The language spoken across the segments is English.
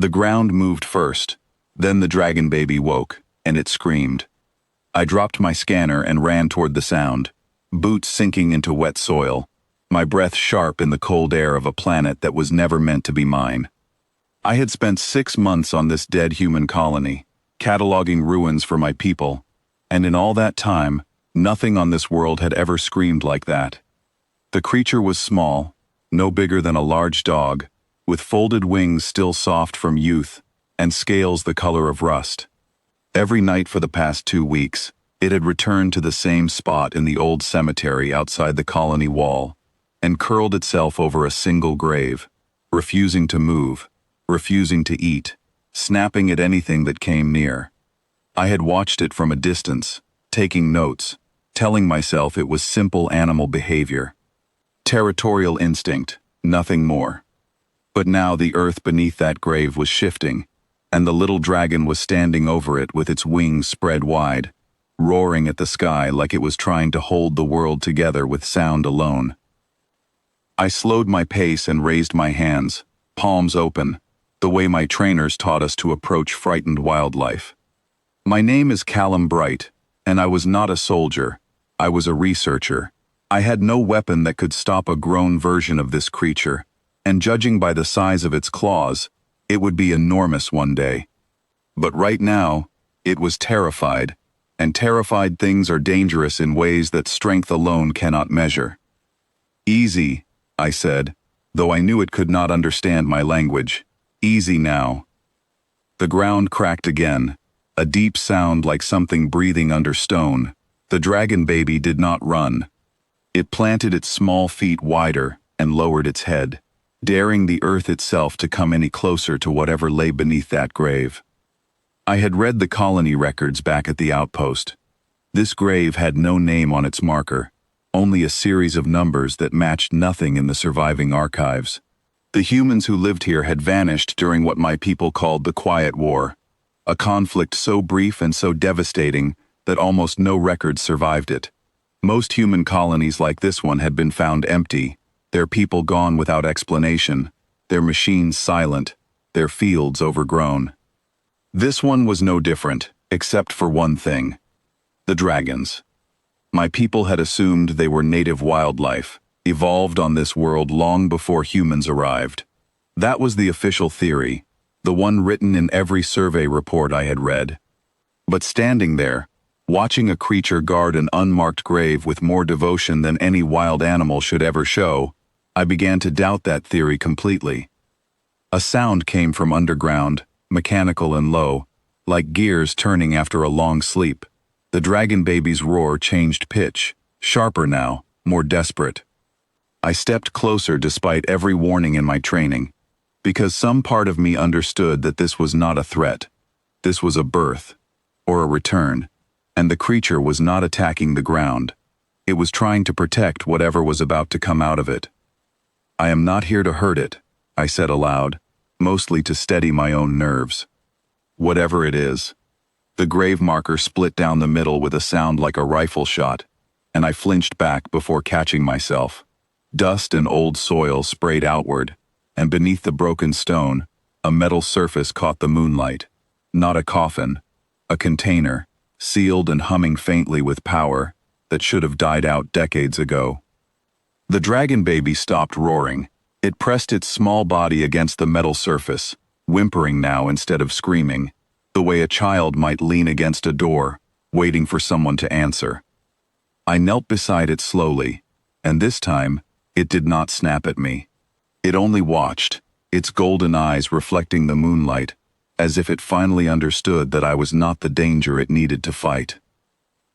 The ground moved first, then the dragon baby woke, and it screamed. I dropped my scanner and ran toward the sound, boots sinking into wet soil, my breath sharp in the cold air of a planet that was never meant to be mine. I had spent 6 months on this dead human colony, cataloging ruins for my people, and in all that time, nothing on this world had ever screamed like that. The creature was small, no bigger than a large dog, with folded wings still soft from youth, and scales the color of rust. Every night for the past 2 weeks, it had returned to the same spot in the old cemetery outside the colony wall, and curled itself over a single grave, refusing to move, refusing to eat, snapping at anything that came near. I had watched it from a distance, taking notes, telling myself it was simple animal behavior. Territorial instinct, nothing more. But now the earth beneath that grave was shifting, and the little dragon was standing over it with its wings spread wide, roaring at the sky like it was trying to hold the world together with sound alone. I slowed my pace and raised my hands, palms open, the way my trainers taught us to approach frightened wildlife. My name is Callum Bright, and I was not a soldier, I was a researcher. I had no weapon that could stop a grown version of this creature, and judging by the size of its claws, it would be enormous one day. But right now, it was terrified, and terrified things are dangerous in ways that strength alone cannot measure. "Easy," I said, though I knew it could not understand my language. "Easy now." The ground cracked again, a deep sound like something breathing under stone. The dragon baby did not run. It planted its small feet wider and lowered its head, daring the earth itself to come any closer to whatever lay beneath that grave. I had read the colony records back at the outpost. This grave had no name on its marker, only a series of numbers that matched nothing in the surviving archives. The humans who lived here had vanished during what my people called the Quiet War, a conflict so brief and so devastating that almost no records survived it. Most human colonies like this one had been found empty, their people gone without explanation, their machines silent, their fields overgrown. This one was no different, except for one thing: the dragons. My people had assumed they were native wildlife, evolved on this world long before humans arrived. That was the official theory, the one written in every survey report I had read. But standing there, watching a creature guard an unmarked grave with more devotion than any wild animal should ever show, I began to doubt that theory completely. A sound came from underground, mechanical and low, like gears turning after a long sleep. The dragon baby's roar changed pitch, sharper now, more desperate. I stepped closer despite every warning in my training, because some part of me understood that this was not a threat. This was a birth, or a return. And the creature was not attacking the ground. It was trying to protect whatever was about to come out of it. "I am not here to hurt it," I said aloud, mostly to steady my own nerves. "Whatever it is." The grave marker split down the middle with a sound like a rifle shot, and I flinched back before catching myself. Dust and old soil sprayed outward, and beneath the broken stone, a metal surface caught the moonlight. Not a coffin, a container, sealed and humming faintly with power that should have died out decades ago. The dragon baby stopped roaring. It pressed its small body against the metal surface, whimpering now instead of screaming, the way a child might lean against a door, waiting for someone to answer. I knelt beside it slowly, and this time, it did not snap at me. It only watched, its golden eyes reflecting the moonlight, as if it finally understood that I was not the danger it needed to fight.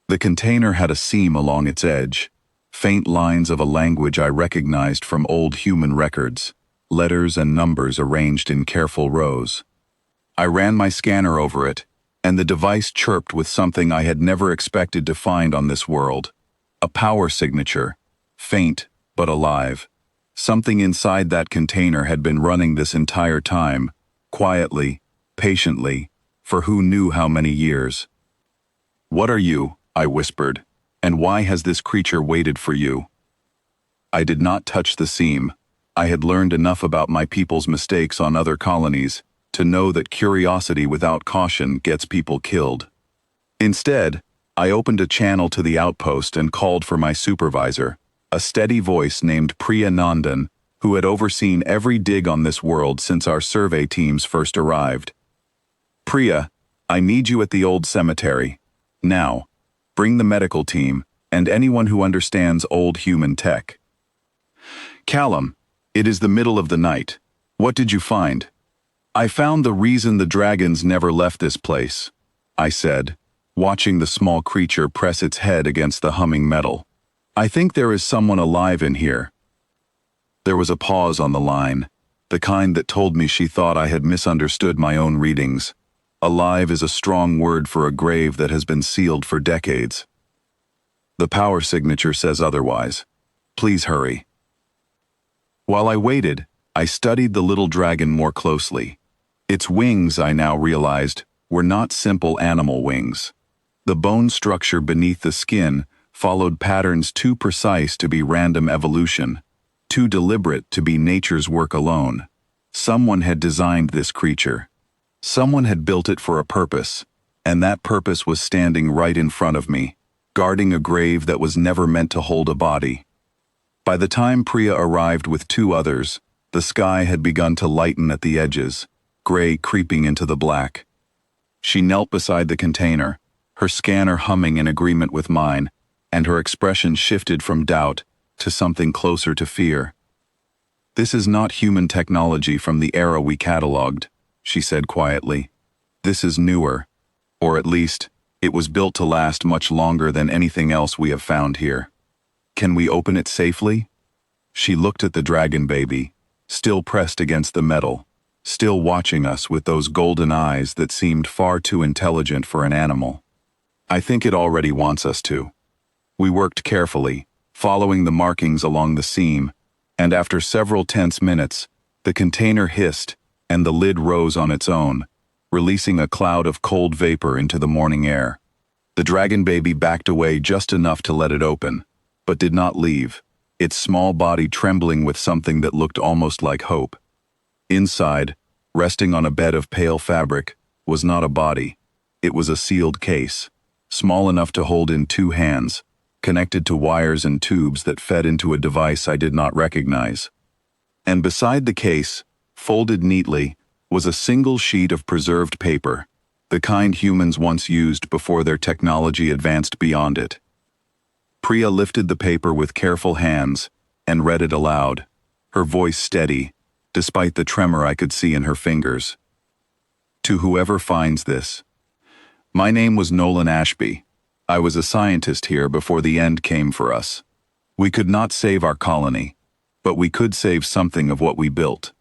The container had a seam along its edge, faint lines of a language I recognized from old human records, letters and numbers arranged in careful rows. I ran my scanner over it, and the device chirped with something I had never expected to find on this world: a power signature, faint but alive. Something inside that container had been running this entire time, quietly, patiently, for who knew how many years. "What are you?" I whispered, "and why has this creature waited for you?" I did not touch the seam. I had learned enough about my people's mistakes on other colonies to know that curiosity without caution gets people killed. Instead, I opened a channel to the outpost and called for my supervisor, a steady voice named Priya Nandan, who had overseen every dig on this world since our survey teams first arrived. Priya, I need you at the old cemetery. Now, bring the medical team and anyone who understands old human tech. Callum, it is the middle of the night. What did you find? I found the reason the dragons never left this place, I said, watching the small creature press its head against the humming metal. I think there is someone alive in here. There was a pause on the line, the kind that told me she thought I had misunderstood my own readings. Alive is a strong word for a grave that has been sealed for decades. The power signature says otherwise. Please hurry. While I waited, I studied the little dragon more closely. Its wings, I now realized, were not simple animal wings. The bone structure beneath the skin followed patterns too precise to be random evolution, too deliberate to be nature's work alone. Someone had designed this creature. Someone had built it for a purpose, and that purpose was standing right in front of me, guarding a grave that was never meant to hold a body. By the time Priya arrived with two others, the sky had begun to lighten at the edges, gray creeping into the black. She knelt beside the container, her scanner humming in agreement with mine, and her expression shifted from doubt to something closer to fear. This is not human technology from the era we cataloged, she said quietly. This is newer, or at least, it was built to last much longer than anything else we have found here. Can we open it safely? She looked at the dragon baby, still pressed against the metal, still watching us with those golden eyes that seemed far too intelligent for an animal. I think it already wants us to. We worked carefully, following the markings along the seam, and after several tense minutes, the container hissed and the lid rose on its own, releasing a cloud of cold vapor into the morning air. The dragon baby backed away just enough to let it open, but did not leave, its small body trembling with something that looked almost like hope. Inside, resting on a bed of pale fabric, was not a body. It was a sealed case, small enough to hold in two hands, connected to wires and tubes that fed into a device I did not recognize. And beside the case, folded neatly, was a single sheet of preserved paper, the kind humans once used before their technology advanced beyond it. Priya lifted the paper with careful hands and read it aloud, her voice steady, despite the tremor I could see in her fingers. To whoever finds this. My name was Nolan Ashby. I was a scientist here before the end came for us. We could not save our colony, but we could save something of what we built.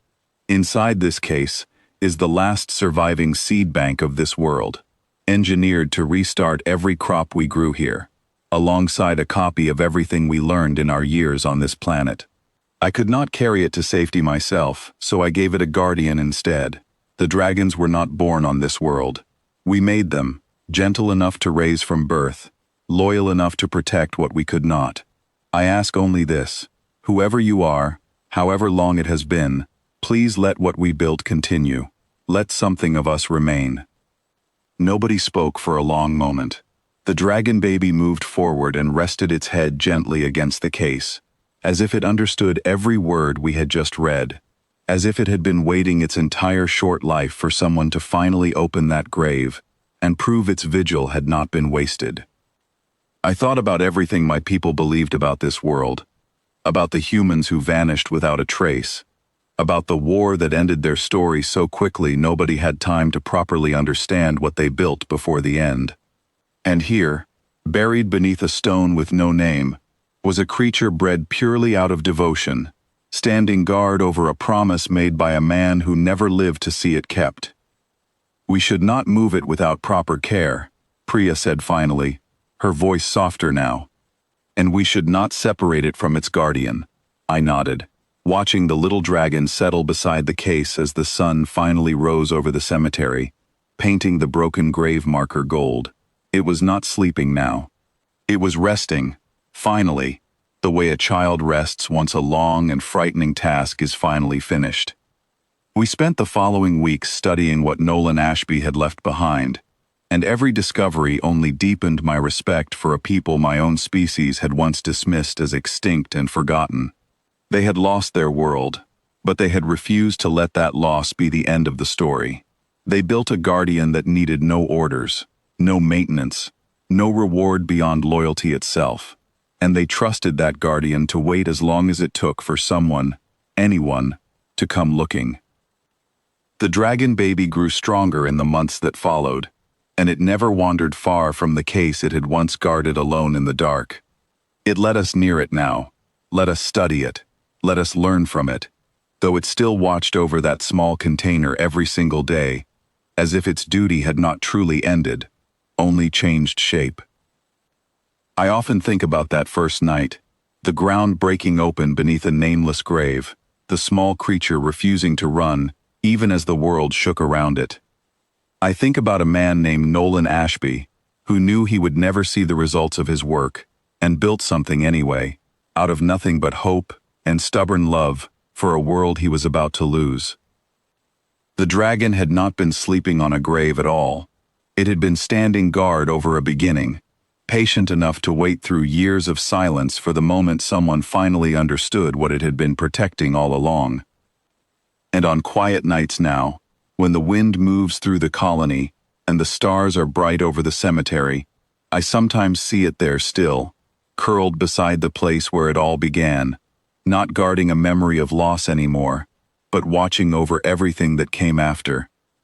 Inside this case is the last surviving seed bank of this world, engineered to restart every crop we grew here, alongside a copy of everything we learned in our years on this planet. I could not carry it to safety myself, so I gave it a guardian instead. The dragons were not born on this world. We made them, gentle enough to raise from birth, loyal enough to protect what we could not. I ask only this: whoever you are, however long it has been, please let what we built continue. Let something of us remain. Nobody spoke for a long moment. The dragon baby moved forward and rested its head gently against the case, as if it understood every word we had just read, as if it had been waiting its entire short life for someone to finally open that grave and prove its vigil had not been wasted. I thought about everything my people believed about this world, about the humans who vanished without a trace, about the war that ended their story so quickly nobody had time to properly understand what they built before the end. And here, buried beneath a stone with no name, was a creature bred purely out of devotion, standing guard over a promise made by a man who never lived to see it kept. We should not move it without proper care, Priya said finally, her voice softer now. And we should not separate it from its guardian. I nodded, watching the little dragon settle beside the case as the sun finally rose over the cemetery, painting the broken grave marker gold. It was not sleeping now. It was resting, finally, the way a child rests once a long and frightening task is finally finished. We spent the following weeks studying what Nolan Ashby had left behind, and every discovery only deepened my respect for a people my own species had once dismissed as extinct and forgotten. They had lost their world, but they had refused to let that loss be the end of the story. They built a guardian that needed no orders, no maintenance, no reward beyond loyalty itself, and they trusted that guardian to wait as long as it took for someone, anyone, to come looking. The dragon baby grew stronger in the months that followed, and it never wandered far from the case it had once guarded alone in the dark. It let us near it now, let us study it, let us learn from it, though it still watched over that small container every single day, as if its duty had not truly ended, only changed shape. I often think about that first night, the ground breaking open beneath a nameless grave, the small creature refusing to run, even as the world shook around it. I think about a man named Nolan Ashby, who knew he would never see the results of his work, and built something anyway, out of nothing but hope and stubborn love for a world he was about to lose. The dragon had not been sleeping on a grave at all. It had been standing guard over a beginning, patient enough to wait through years of silence for the moment someone finally understood what it had been protecting all along. And on quiet nights now, when the wind moves through the colony and the stars are bright over the cemetery, I sometimes see it there still, curled beside the place where it all began, not guarding a memory of loss anymore, but watching over everything that came after.